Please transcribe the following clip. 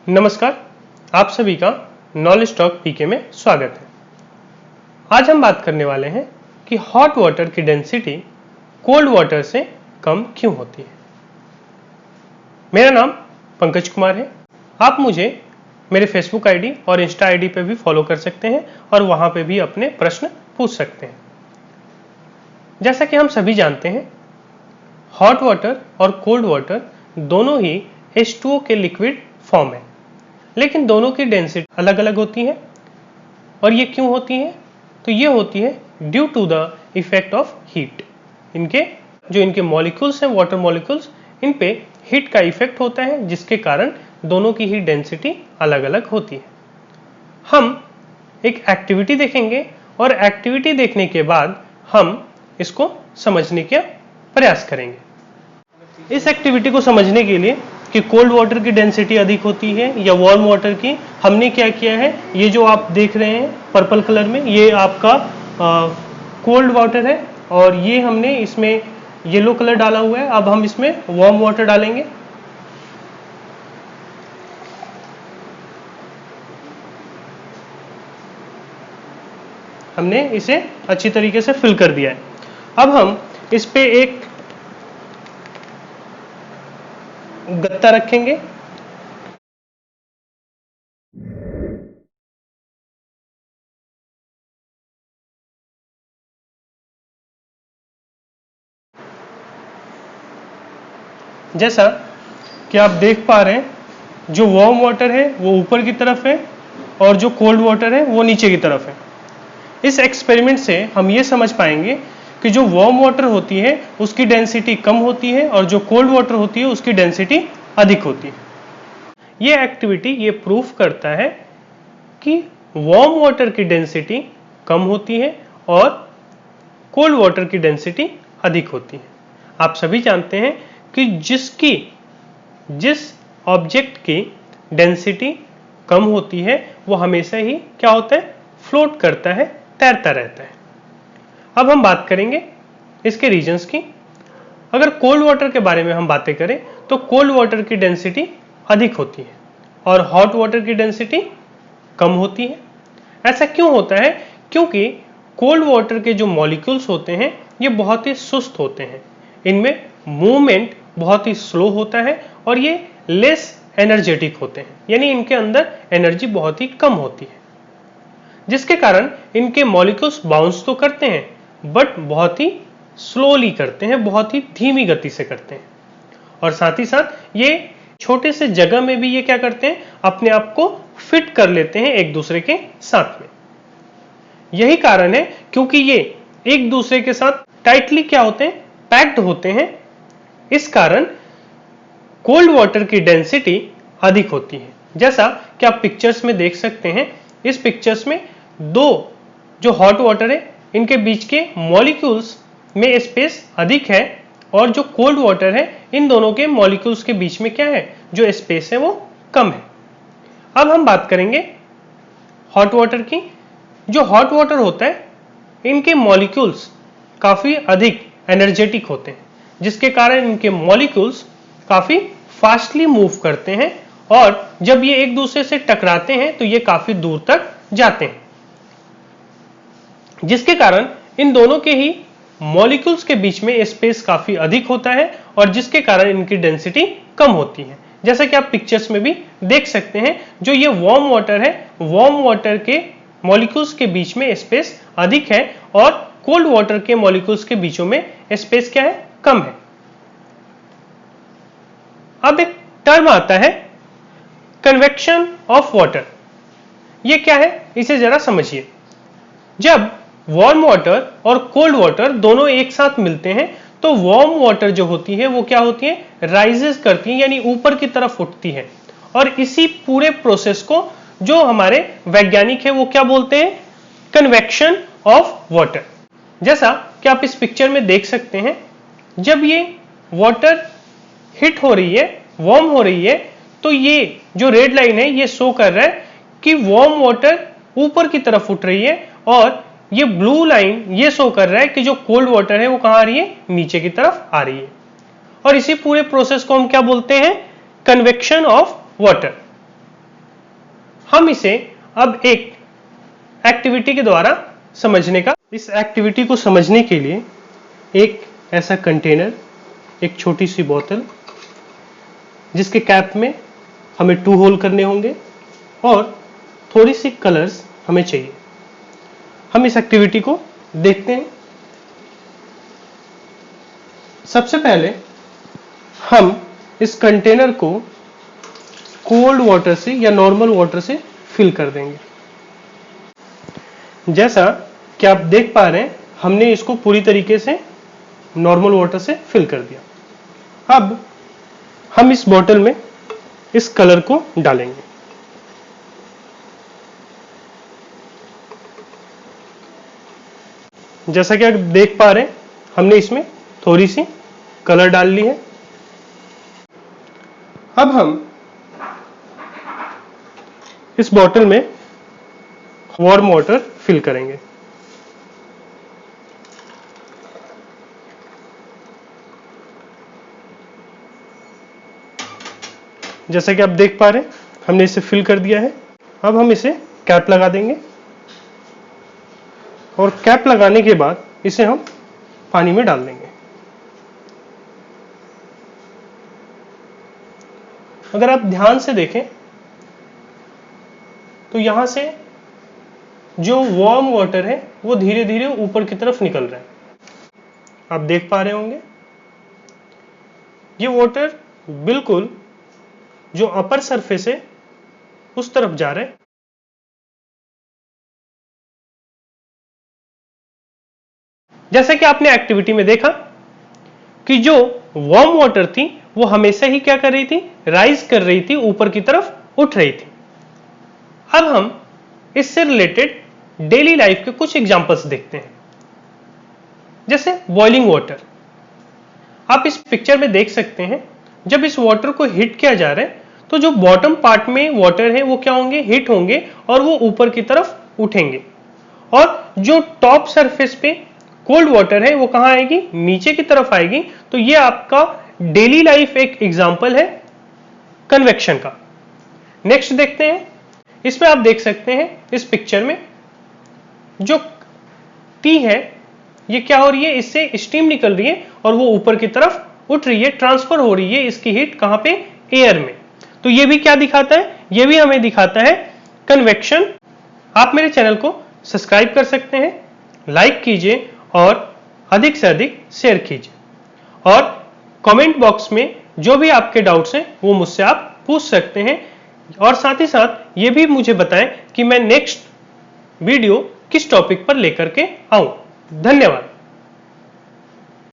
नमस्कार, आप सभी का नॉलेज टॉक पीके में स्वागत है। आज हम बात करने वाले हैं कि हॉट वाटर की डेंसिटी कोल्ड वाटर से कम क्यों होती है। मेरा नाम पंकज कुमार है। आप मुझे मेरे फेसबुक आईडी और इंस्टा आईडी पे भी फॉलो कर सकते हैं और वहां पे भी अपने प्रश्न पूछ सकते हैं। जैसा कि हम सभी जानते हैं, हॉट वाटर और कोल्ड वाटर दोनों ही H2O के लिक्विड फॉर्म है, लेकिन दोनों की डेंसिटी अलग अलग होती है। और ये क्यों होती है? तो ये होती है due to the effect of heat. इनके मॉलिक्यूल्स हैं, वाटर मॉलिक्यूल्स, इन पे हीट का इफेक्ट होता है, जिसके कारण दोनों की ही डेंसिटी अलग अलग होती है। हम एक एक्टिविटी देखेंगे और एक्टिविटी देखने के बाद हम इसको समझने का प्रयास करेंगे। इस एक्टिविटी को समझने के लिए कि कोल्ड वाटर की डेंसिटी अधिक होती है या वार्म वाटर की, हमने क्या किया है, ये जो आप देख रहे हैं पर्पल कलर में, ये आपका कोल्ड वाटर है और ये हमने इसमें येलो कलर डाला हुआ है। अब हम इसमें वार्म वाटर डालेंगे। हमने इसे अच्छी तरीके से फिल कर दिया है। अब हम इस पे एक गत्ता रखेंगे। जैसा कि आप देख पा रहे हैं, जो वार्म वाटर है वो ऊपर की तरफ है और जो कोल्ड वाटर है वो नीचे की तरफ है। इस एक्सपेरिमेंट से हम ये समझ पाएंगे कि जो वार्म वाटर होती है उसकी डेंसिटी कम होती है और जो कोल्ड वाटर होती है उसकी डेंसिटी अधिक होती है। ये एक्टिविटी ये प्रूफ करता है कि वार्म वाटर की डेंसिटी कम होती है और कोल्ड वाटर की डेंसिटी अधिक होती है। आप सभी जानते हैं कि जिस ऑब्जेक्ट की डेंसिटी कम होती है वो हमेशा ही क्या होता है, फ्लोट करता है, तैरता रहता है। अब हम बात करेंगे इसके रीजंस की। अगर कोल्ड वाटर के बारे में हम बातें करें तो कोल्ड वाटर की डेंसिटी अधिक होती है और हॉट वाटर की डेंसिटी कम होती है। ऐसा क्यों होता है? क्योंकि कोल्ड वाटर के जो मॉलिक्यूल्स होते हैं ये बहुत ही सुस्त होते हैं, इनमें मूवमेंट बहुत ही स्लो होता है और ये लेस एनर्जेटिक होते हैं, यानी इनके अंदर एनर्जी बहुत ही कम होती है, जिसके कारण इनके मॉलिक्यूल्स बाउंस तो करते हैं बट बहुत ही स्लोली करते हैं, बहुत ही धीमी गति से करते हैं। और साथ ही साथ ये छोटे से जगह में भी ये क्या करते हैं, अपने आप को फिट कर लेते हैं एक दूसरे के साथ में। यही कारण है क्योंकि ये एक दूसरे के साथ टाइटली क्या होते हैं, पैक्ड होते हैं। इस कारण कोल्ड वाटर की डेंसिटी अधिक होती है। जैसा कि आप पिक्चर्स में देख सकते हैं, इस पिक्चर्स में दो जो हॉट वाटर है इनके बीच के मॉलिक्यूल्स में स्पेस अधिक है और जो कोल्ड वाटर है इन दोनों के मॉलिक्यूल्स के बीच में क्या है, जो स्पेस है वो कम है। अब हम बात करेंगे हॉट वाटर की। जो हॉट वाटर होता है इनके मॉलिक्यूल्स काफी अधिक एनर्जेटिक होते हैं, जिसके कारण इनके मॉलिक्यूल्स काफी फास्टली मूव करते हैं और जब ये एक दूसरे से टकराते हैं तो ये काफी दूर तक जाते हैं, जिसके कारण इन दोनों के ही मॉलिक्यूल्स के बीच में स्पेस काफी अधिक होता है और जिसके कारण इनकी डेंसिटी कम होती है। जैसा कि आप पिक्चर्स में भी देख सकते हैं, जो ये वार्म वाटर है, वार्म वाटर के मॉलिक्यूल्स के बीच में स्पेस अधिक है और कोल्ड वाटर के मॉलिक्यूल्स के बीचों में स्पेस क्या है, कम है। अब एक टर्म आता है कन्वेक्शन ऑफ वाटर। ये क्या है, इसे जरा समझिए। जब वार्म वाटर और कोल्ड वाटर दोनों एक साथ मिलते हैं तो वार्म वाटर जो होती है वो क्या होती है, राइजेस करती है, यानी ऊपर की तरफ उठती है। और इसी पूरे प्रोसेस को जो हमारे वैज्ञानिक है वो क्या बोलते हैं, कन्वेक्शन ऑफ वाटर। जैसा कि आप इस पिक्चर में देख सकते हैं, जब ये वाटर हिट हो रही है, वार्म हो रही है, तो ये जो रेड लाइन है ये शो कर रहा है कि वार्म वाटर ऊपर की तरफ उठ रही है और ये ब्लू लाइन ये शो कर रहा है कि जो कोल्ड वाटर है वो कहां आ रही है, नीचे की तरफ आ रही है। और इसी पूरे प्रोसेस को हम क्या बोलते हैं, कन्वेक्शन ऑफ वाटर। हम इसे अब एक एक्टिविटी के द्वारा समझने का, इस एक्टिविटी को समझने के लिए एक ऐसा कंटेनर, एक छोटी सी बोतल जिसके कैप में हमें 2 होल करने होंगे और थोड़ी सी कलर्स हमें चाहिए। हम इस एक्टिविटी को देखते हैं। सबसे पहले हम इस कंटेनर को कोल्ड वाटर से या नॉर्मल वाटर से फिल कर देंगे। जैसा कि आप देख पा रहे हैं, हमने इसको पूरी तरीके से नॉर्मल वाटर से फिल कर दिया। अब हम इस बोतल में इस कलर को डालेंगे। जैसा कि आप देख पा रहे हैं, हमने इसमें थोड़ी सी कलर डाल ली है। अब हम इस बोतल में वार्म वाटर फिल करेंगे। जैसा कि आप देख पा रहे हैं, हमने इसे फिल कर दिया है। अब हम इसे कैप लगा देंगे और कैप लगाने के बाद इसे हम पानी में डाल देंगे। अगर आप ध्यान से देखें तो यहां से जो वार्म वाटर है वो धीरे धीरे ऊपर की तरफ निकल रहा है। आप देख पा रहे होंगे, ये वाटर बिल्कुल जो अपर सरफेस है उस तरफ जा रहा है। जैसा कि आपने एक्टिविटी में देखा कि जो वार्म वाटर थी वो हमेशा ही क्या कर रही थी, राइज कर रही थी, ऊपर की तरफ उठ रही थी। अब हम इससे रिलेटेड डेली लाइफ के कुछ एग्जांपल्स देखते हैं। जैसे बॉइलिंग वाटर, आप इस पिक्चर में देख सकते हैं, जब इस वाटर को हीट किया जा रहा है तो जो बॉटम पार्ट में वाटर है वो क्या होंगे, हीट होंगे और वो ऊपर की तरफ उठेंगे। और जो टॉप सरफेस पे कोल्ड वाटर है वो कहां आएगी, नीचे की तरफ आएगी। तो ये आपका डेली लाइफ एक एग्जांपल है कन्वेक्शन का। नेक्स्ट देखते हैं, इसमें आप देख सकते हैं इस पिक्चर में जो टी है ये क्या हो रही है, इससे स्टीम निकल रही है और वो ऊपर की तरफ उठ रही है, ट्रांसफर हो रही है इसकी हीट कहां पे, एयर में। तो ये भी क्या दिखाता है, ये भी हमें दिखाता है कन्वेक्शन। आप मेरे चैनल को सब्सक्राइब कर सकते हैं, लाइक कीजिए और अधिक से अधिक शेयर कीजिए। और कमेंट बॉक्स में जो भी आपके डाउट्स हैं वो मुझसे आप पूछ सकते हैं। और साथ ही साथ ये भी मुझे बताएं कि मैं नेक्स्ट वीडियो किस टॉपिक पर लेकर के आऊं। धन्यवाद।